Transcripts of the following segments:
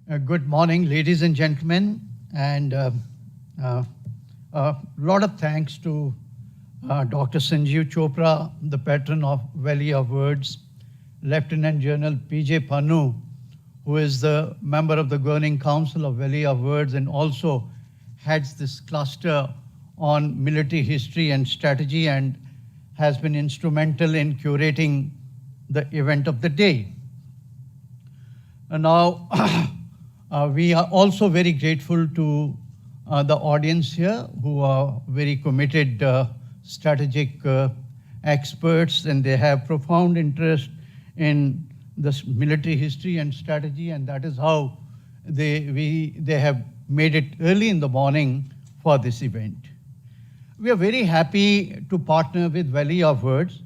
Good morning, ladies and gentlemen, and a lot of thanks to Dr. Sanjeev Chopra, the patron of Valley of Words, Lieutenant General P.J. Pannu, who is the member of the Governing Council of Valley of Words and also heads this cluster on military history and strategy and has been instrumental in curating the event of the day. And now, we are also very grateful to the audience here who are very committed strategic experts, and they have profound interest in this military history and strategy, and that is how they have made it early in the morning for this event. We are very happy to partner with Valley of Words,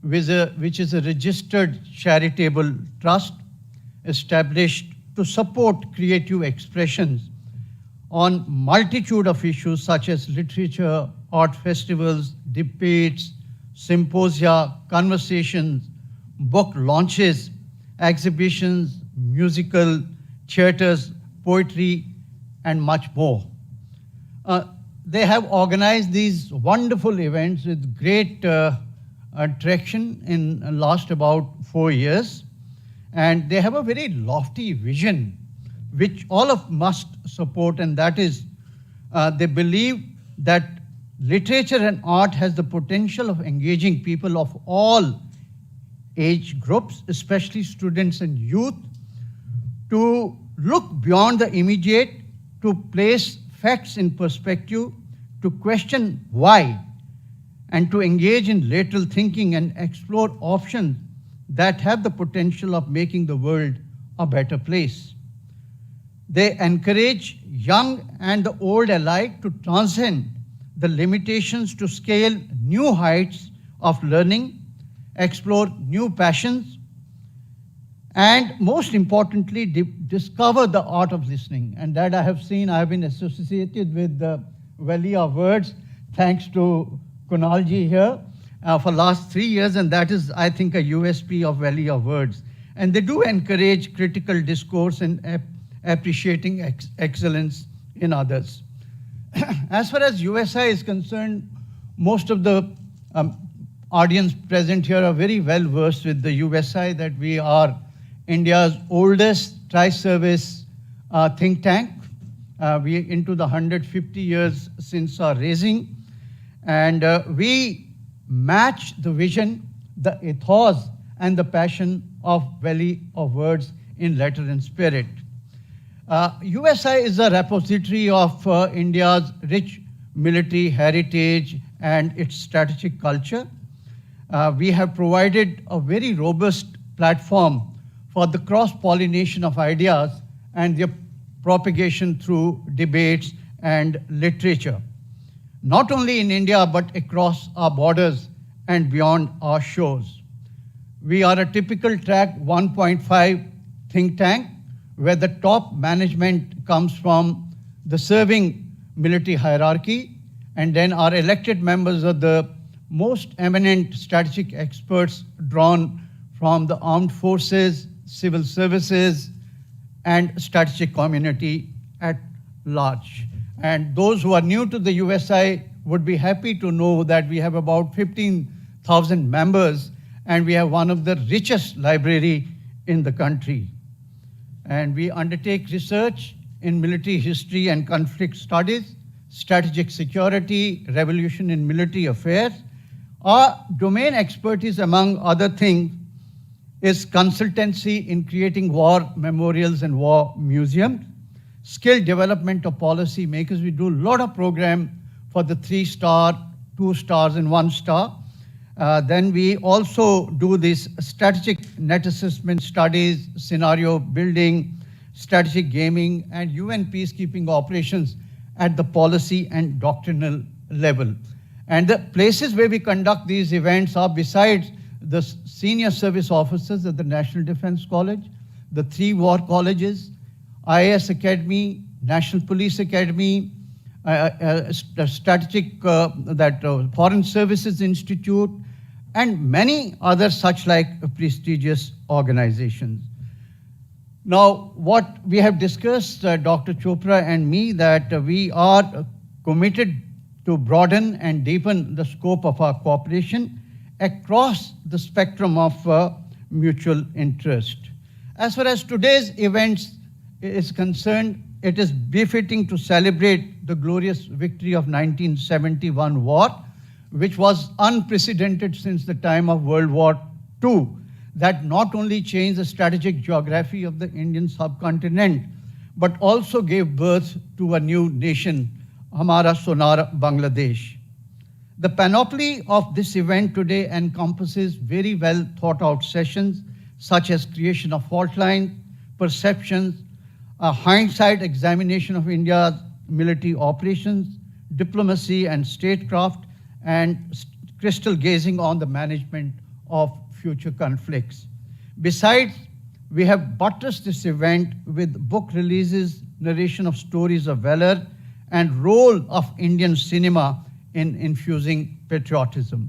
which is a registered charitable trust established to support creative expressions on multitude of issues such as literature, art festivals, debates, symposia, conversations, book launches, exhibitions, musical, theaters, poetry, and much more. They have organized these wonderful events with great traction in the last about 4 years. And they have a very lofty vision, which all of must support, and that is they believe that literature and art has the potential of engaging people of all age groups, especially students and youth, to look beyond the immediate, to place facts in perspective, to question why, and to engage in lateral thinking and explore options that have the potential of making the world a better place. They encourage young and the old alike to transcend the limitations to scale new heights of learning, explore new passions, and most importantly, discover the art of listening. And that I have seen, I have been associated with the Valley of Words, thanks to Kunalji here, for last 3 years, and that is, I think, a USP of Valley of Words. And they do encourage critical discourse and appreciating excellence in others. As far as USI is concerned, most of the audience present here are very well versed with the USI, that we are India's oldest tri-service think tank. We are into the 150 years since our raising, and we match the vision, the ethos, and the passion of Valley of Words in letter and spirit. USI is a repository of India's rich military heritage and its strategic culture. We have provided a very robust platform for the cross-pollination of ideas and their propagation through debates and literature, not only in India, but across our borders and beyond our shores. We are a typical track 1.5 think tank, where the top management comes from the serving military hierarchy, and then our elected members are the most eminent strategic experts drawn from the armed forces, civil services, and strategic community at large. And those who are new to the USI would be happy to know that we have about 15,000 members, and we have one of the richest library in the country. And we undertake research in military history and conflict studies, strategic security, revolution in military affairs. Our domain expertise, among other things, is consultancy in creating war memorials and war museums, skill development of policy makers. We do a lot of program for the 3-star, 2 stars, and 1 star. Then we also do these strategic net assessment studies, scenario building, strategic gaming, and UN peacekeeping operations at the policy and doctrinal level. And the places where we conduct these events are, besides the senior service officers at the National Defense College, the 3 war colleges, IAS Academy, National Police Academy, strategic Foreign Services Institute, and many other such like prestigious organizations. Now, what we have discussed, Dr. Chopra and me, that we are committed to broaden and deepen the scope of our cooperation across the spectrum of mutual interest. As far as today's events is concerned, it is befitting to celebrate the glorious victory of 1971 war, which was unprecedented since the time of World War II, that not only changed the strategic geography of the Indian subcontinent, but also gave birth to a new nation, Hamara Sonar Bangladesh. The panoply of this event today encompasses very well thought out sessions such as creation of fault lines, perceptions, a hindsight examination of India's military operations, diplomacy and statecraft, and crystal gazing on the management of future conflicts. Besides, we have buttressed this event with book releases, narration of stories of valor, and role of Indian cinema in infusing patriotism.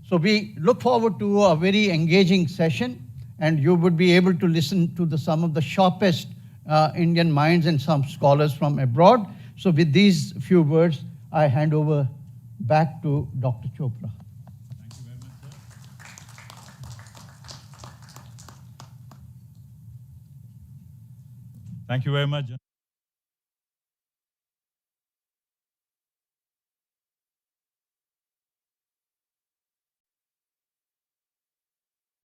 So we look forward to a very engaging session, and you would be able to listen to some of the sharpest Indian minds and some scholars from abroad. So with these few words, I hand over back to Dr. Chopra. Thank you very much, sir. Thank you very much.